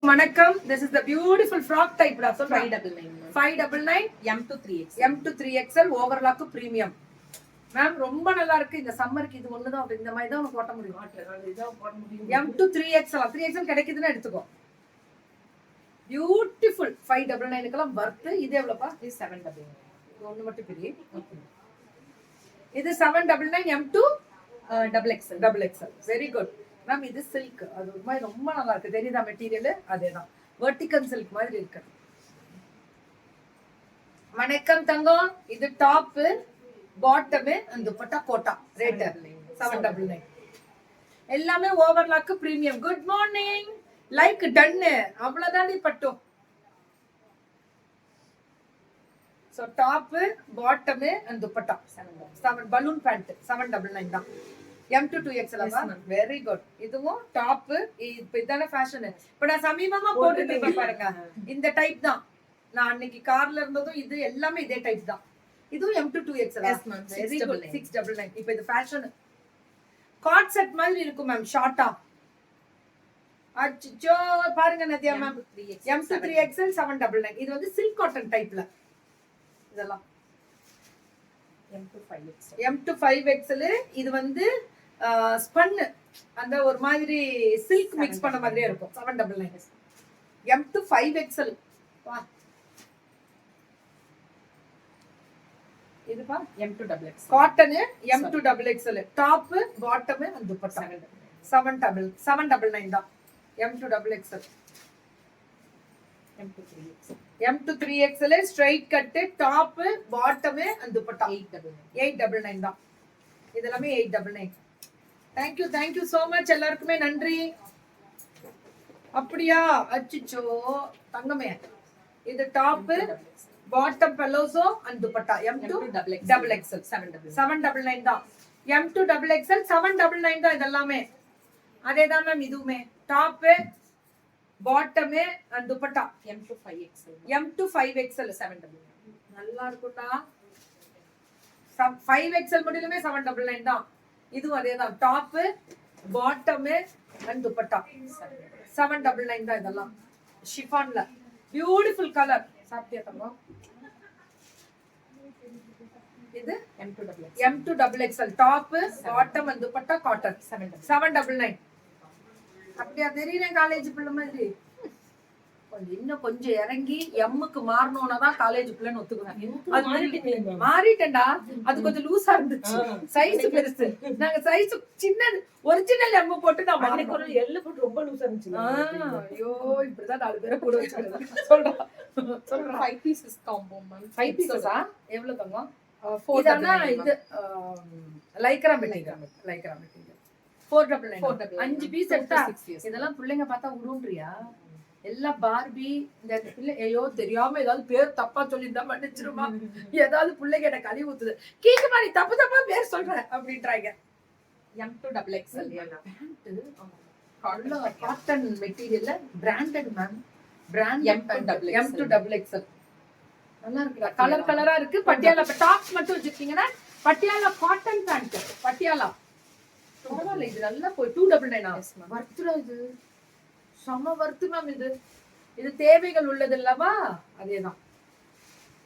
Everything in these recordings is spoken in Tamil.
வணக்கம். This is the beautiful frock type. 599 M to 3XL. M to 3XL overlock premium. Ma'am ரொம்ப நல்லா இருக்கு. இந்த சம்மருக்கு இது ஒண்ணுதான் அப்படி இந்த மாதிரி தான் உனக்கு போட்ட முடியும். M to 3XL 3XL கிடைக்குதுன்னா எடுத்துக்கோ. பியூட்டிஃபுல் 599க்குலாம் வர்த். இது எவ்வளவுப்பா? இது 799. இது ஒண்ணு மட்டும் பிரி. இது 799 M to XXL. Very good ma'am. இது சில்க். அது ஒரு மாதிரி ரொம்ப நல்லா இருக்கு. தெரியுதா மெட்டீரியல்? அதேதான் வெர்டிகல் சில்க் மாதிரி இருக்கு. வணக்கம் தங்கம். இது டாப், பாட்டம், அந்த துப்பட்டா கோட்டா. ரேட் 799. எல்லாமே overlock premium. Good morning. Like done. அவ்வளவுதானே பட்டும். சோ டாப், பாட்டம், அந்த துப்பட்டா 7 பலூன் பேண்ட் 799 தான். M to 2XL. Very good. இதுவும் டாப். இப்ப இதான ஃபேஷன். இப்ப நான் சமீபமா போட்டுட்டு இருக்கேன் பாருங்க. இந்த டைப் தான். நான் அன்னைக்கு கார்ல இருந்ததும் இது எல்லாமே இதே டைப் தான். இதுவும் M to 2XL. Very good. 699. இப்ப இது ஃபேஷன். காட் செட் மாதிரி இருக்கும் மேம். ஷார்ட்டா. அச்சோ பாருங்க Nadiya ma'am. M to 3XL 799. இது வந்து சில்க் காட்டன் டைப்ல. இதெல்லாம் M to 5XL. இது வந்து ஸ்பன், அந்த ஒரு மாதிரி சில்க் மிக்ஸ் பண்ண மாதிரியே இருக்கும். 799. M to 5XL. வா இதுப்பா M to XXL. Cotton M to XXL. Top, bottom, அந்த துப்பட்டா 799 தான். M to XXL. M to 3XL straight cut, top, bottom, அந்த துப்பட்டா 899 தான். இதெல்லாமே 899. Thank you so much. எல்லாருக்குமே நன்றி. அப்படியா? அச்சச்சோ தங்கமே. இது top, bottom, palazzo, and dupatta M to XXL 799 தான். M to XXL 799 தான். இதெல்லாமே அதேதான் மேம். இதுவுமே top, bottom, and dupatta M to 5XL. M to 5XL 799. நல்லா இருக்குடா. 5XL முடியலுமே 799 தான். இதுவும் அதேதான். டாப், பாட்டம், and துப்பட்டா 799 தான். இதெல்லாம் ஷிஃபான்ல பியூட்டிஃபுல் கலர். சாப்பிட்டியா தங்கம்? இது M to XXL. Top, bottom, and dupatta cotton 799. அப்படியா? தெரியல காலேஜ் பிள்ளை மாதிரி. இன்னும் கொஞ்சம் இறங்கி எம்முக்கு மாறணும்னா தான் காலேஜ் பிள்ளைன்னு ஒத்துக்குவேன். மாறிட்டேன்டா. அது கொஞ்சம் லூசா இருந்துச்சு. சைஸ் பெருசு. நாங்க சைஸ் சின்னது. ஒரிஜினல் எம் போட்டு நான் எள்ளு போட்டு ரொம்ப லூசா இருந்துச்சு. ஐயோ இப்படிதான் 4 பேரை கூட வச்சிருக்கேன். சொல்றேன் 5 pieces combo மேம். 5 பீசஸா? எவ்வளவு தங்கம்? 499. இது லைக்ரா மெட்டீரியல். 499. 5 பீஸ் எடுத்தா இதெல்லாம் பிள்ளைங்க பார்த்தா உருன்றியா? எல்லாம் பார்பி. இந்த பிள்ளை ஐயோ தெரியாம ஏதாவது பேர் தப்பா சொல்லியிருந்தா மன்னிச்சிருமா. ஏதாவது பிள்ளைங்க என்ன கழி ஊத்துது. கீழே நீ தப்பா பேர் சொல்ற அப்படின்றாங்க. M to XXL. காட்டன் மெட்டீரியல்ல branded ma'am. Brand M to XXL. நல்லா இருக்குடா. கலர் கலரா இருக்கு. பட்டியாலா டாப் மட்டும் வச்சிருக்கீங்கன்னா பட்டியாலா காட்டன் பேண்ட். பட்டியாலா பரவாயில்ல. இது நல்லா போய் 299. வர்த்துடா இது. சம வர்த்து மேம். இது தேவைகள் உள்ளது இல்லவா? அதேதான்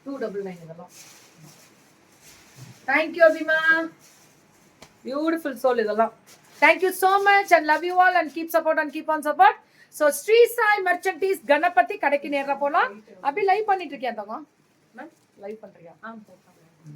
299 இதெல்லாம். தேங்க்யூ அபிமா. பியூட்டிஃபுல் சோல் இதெல்லாம். Thank you so much and love you all and keep support and keep on support. So Sri Sai merchandise Ganapathi கடைக்கு நேரா போலாம். அபி லைவ் பண்ணிட்டு இருக்கேன் தங்க. மேம் லைவ் பண்றியா?